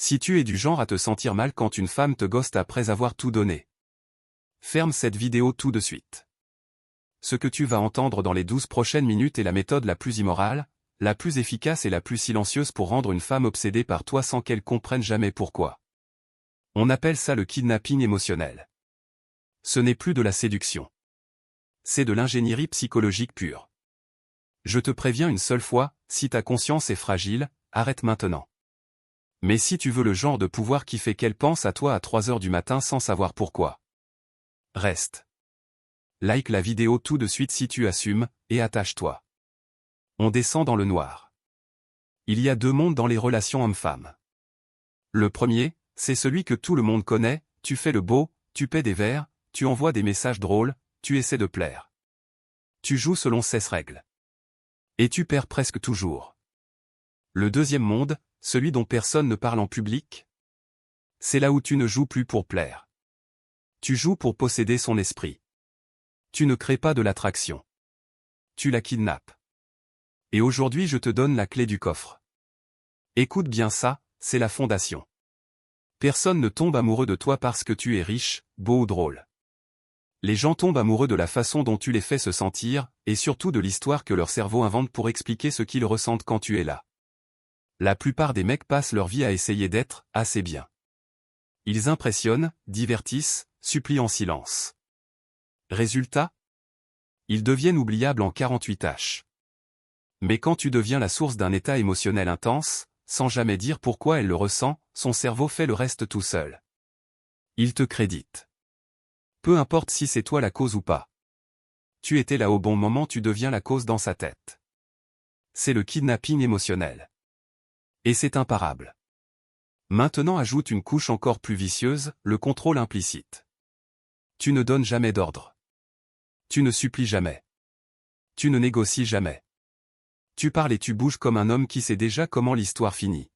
Si tu es du genre à te sentir mal quand une femme te ghoste après avoir tout donné, ferme cette vidéo tout de suite. Ce que tu vas entendre dans les 12 prochaines minutes est la méthode la plus immorale, la plus efficace et la plus silencieuse pour rendre une femme obsédée par toi sans qu'elle comprenne jamais pourquoi. On appelle ça le kidnapping émotionnel. Ce n'est plus de la séduction. C'est de l'ingénierie psychologique pure. Je te préviens une seule fois, si ta conscience est fragile, arrête maintenant. Mais si tu veux le genre de pouvoir qui fait qu'elle pense à toi à 3 heures du matin sans savoir pourquoi, reste. Like la vidéo tout de suite si tu assumes, et attache-toi. On descend dans le noir. Il y a 2 mondes dans les relations hommes-femmes. Le premier, c'est celui que tout le monde connaît, tu fais le beau, tu paies des verres, tu envoies des messages drôles, tu essaies de plaire. Tu joues selon 16 règles. Et tu perds presque toujours. Le deuxième monde, celui dont personne ne parle en public, c'est là où tu ne joues plus pour plaire. Tu joues pour posséder son esprit. Tu ne crées pas de l'attraction. Tu la kidnappes. Et aujourd'hui je te donne la clé du coffre. Écoute bien ça, c'est la fondation. Personne ne tombe amoureux de toi parce que tu es riche, beau ou drôle. Les gens tombent amoureux de la façon dont tu les fais se sentir, et surtout de l'histoire que leur cerveau invente pour expliquer ce qu'ils ressentent quand tu es là. La plupart des mecs passent leur vie à essayer d'être assez bien. Ils impressionnent, divertissent, supplient en silence. Résultat ? Ils deviennent oubliables en 48 tâches. Mais quand tu deviens la source d'un état émotionnel intense, sans jamais dire pourquoi elle le ressent, son cerveau fait le reste tout seul. Il te crédite. Peu importe si c'est toi la cause ou pas. Tu étais là au bon moment, tu deviens la cause dans sa tête. C'est le kidnapping émotionnel. Et c'est imparable. Maintenant ajoute une couche encore plus vicieuse, le contrôle implicite. Tu ne donnes jamais d'ordre. Tu ne supplies jamais. Tu ne négocies jamais. Tu parles et tu bouges comme un homme qui sait déjà comment l'histoire finit.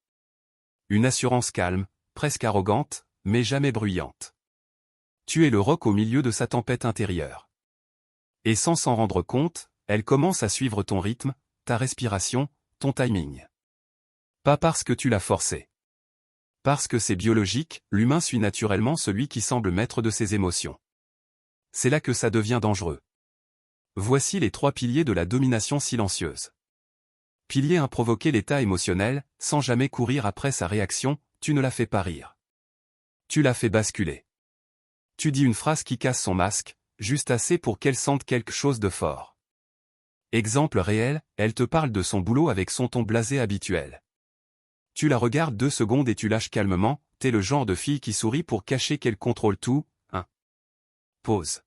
Une assurance calme, presque arrogante, mais jamais bruyante. Tu es le roc au milieu de sa tempête intérieure. Et sans s'en rendre compte, elle commence à suivre ton rythme, ta respiration, ton timing. Pas parce que tu l'as forcé. Parce que c'est biologique, l'humain suit naturellement celui qui semble maître de ses émotions. C'est là que ça devient dangereux. Voici les 3 piliers de la domination silencieuse. Pilier 1, provoquer l'état émotionnel, sans jamais courir après sa réaction, tu ne la fais pas rire. Tu la fais basculer. Tu dis une phrase qui casse son masque, juste assez pour qu'elle sente quelque chose de fort. Exemple réel, elle te parle de son boulot avec son ton blasé habituel. Tu la regardes 2 secondes et tu lâches calmement, t'es le genre de fille qui sourit pour cacher qu'elle contrôle tout, hein. Pause.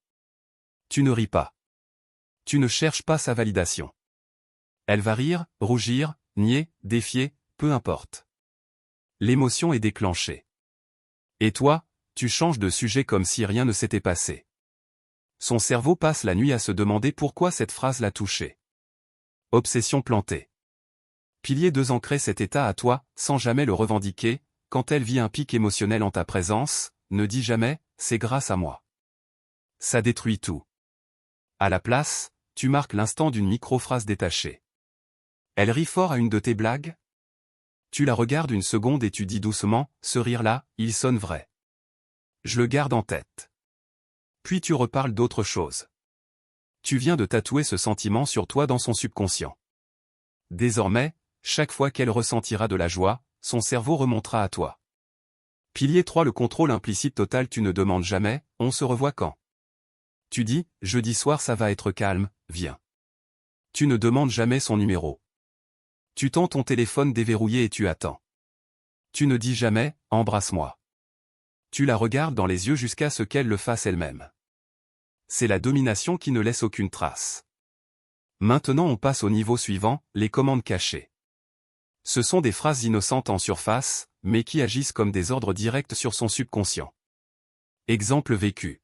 Tu ne ris pas. Tu ne cherches pas sa validation. Elle va rire, rougir, nier, défier, peu importe. L'émotion est déclenchée. Et toi, tu changes de sujet comme si rien ne s'était passé. Son cerveau passe la nuit à se demander pourquoi cette phrase l'a touché. Obsession plantée. Pilier 2, ancrer cet état à toi, sans jamais le revendiquer, quand elle vit un pic émotionnel en ta présence, ne dis jamais « c'est grâce à moi ». Ça détruit tout. À la place, tu marques l'instant d'une micro-phrase détachée. Elle rit fort à une de tes blagues? Tu la regardes une seconde et tu dis doucement, ce rire-là, il sonne vrai. Je le garde en tête. Puis tu reparles d'autre chose. Tu viens de tatouer ce sentiment sur toi dans son subconscient. Désormais, chaque fois qu'elle ressentira de la joie, son cerveau remontera à toi. Pilier 3, le contrôle implicite total, tu ne demandes jamais, on se revoit quand? Tu dis, jeudi soir ça va être calme, viens. Tu ne demandes jamais son numéro. Tu tends ton téléphone déverrouillé et tu attends. Tu ne dis jamais, embrasse-moi. Tu la regardes dans les yeux jusqu'à ce qu'elle le fasse elle-même. C'est la domination qui ne laisse aucune trace. Maintenant on passe au niveau suivant, les commandes cachées. Ce sont des phrases innocentes en surface, mais qui agissent comme des ordres directs sur son subconscient. Exemple vécu.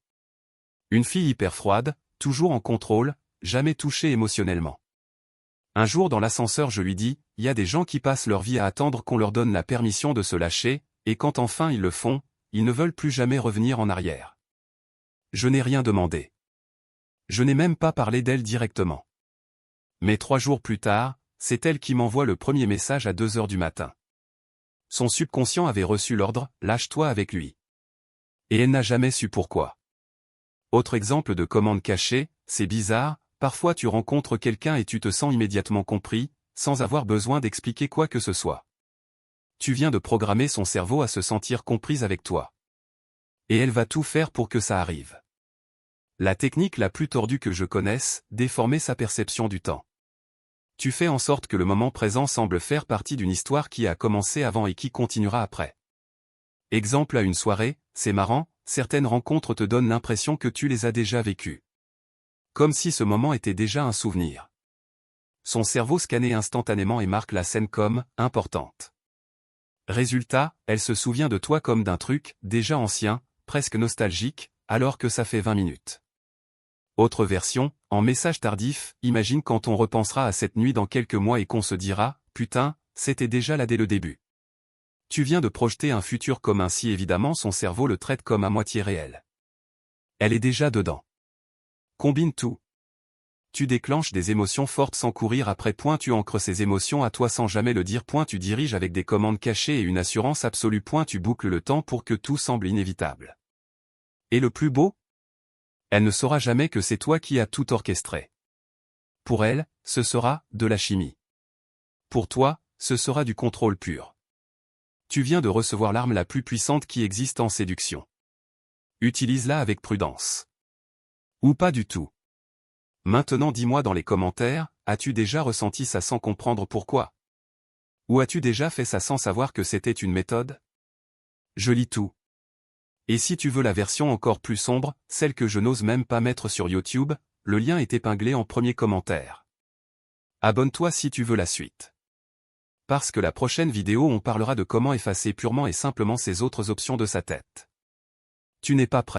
Une fille hyper froide, toujours en contrôle, jamais touchée émotionnellement. Un jour dans l'ascenseur je lui dis, il y a des gens qui passent leur vie à attendre qu'on leur donne la permission de se lâcher, et quand enfin ils le font, ils ne veulent plus jamais revenir en arrière. Je n'ai rien demandé. Je n'ai même pas parlé d'elle directement. Mais 3 jours plus tard, c'est elle qui m'envoie le premier message à 2 heures du matin. Son subconscient avait reçu l'ordre « lâche-toi avec lui ». Et elle n'a jamais su pourquoi. Autre exemple de commande cachée, c'est bizarre, parfois tu rencontres quelqu'un et tu te sens immédiatement compris, sans avoir besoin d'expliquer quoi que ce soit. Tu viens de programmer son cerveau à se sentir comprise avec toi. Et elle va tout faire pour que ça arrive. La technique la plus tordue que je connaisse, déformer sa perception du temps. Tu fais en sorte que le moment présent semble faire partie d'une histoire qui a commencé avant et qui continuera après. Exemple à une soirée, c'est marrant, certaines rencontres te donnent l'impression que tu les as déjà vécues. Comme si ce moment était déjà un souvenir. Son cerveau scannait instantanément et marque la scène comme « importante ». Résultat, elle se souvient de toi comme d'un truc, déjà ancien, presque nostalgique, alors que ça fait 20 minutes. Autre version, en message tardif, imagine quand on repensera à cette nuit dans quelques mois et qu'on se dira « Putain, c'était déjà là dès le début ». Tu viens de projeter un futur commun si évidemment son cerveau le traite comme à moitié réel. Elle est déjà dedans. Combine tout. Tu déclenches des émotions fortes sans courir après. Tu ancres ces émotions à toi sans jamais le dire. Tu diriges avec des commandes cachées et une assurance absolue. Tu boucles le temps pour que tout semble inévitable. Et le plus beau ? Elle ne saura jamais que c'est toi qui as tout orchestré. Pour elle, ce sera de la chimie. Pour toi, ce sera du contrôle pur. Tu viens de recevoir l'arme la plus puissante qui existe en séduction. Utilise-la avec prudence. Ou pas du tout. Maintenant dis-moi dans les commentaires, as-tu déjà ressenti ça sans comprendre pourquoi? Ou as-tu déjà fait ça sans savoir que c'était une méthode? Je lis tout. Et si tu veux la version encore plus sombre, celle que je n'ose même pas mettre sur YouTube, le lien est épinglé en premier commentaire. Abonne-toi si tu veux la suite. Parce que la prochaine vidéo on parlera de comment effacer purement et simplement ces autres options de sa tête. Tu n'es pas prêt.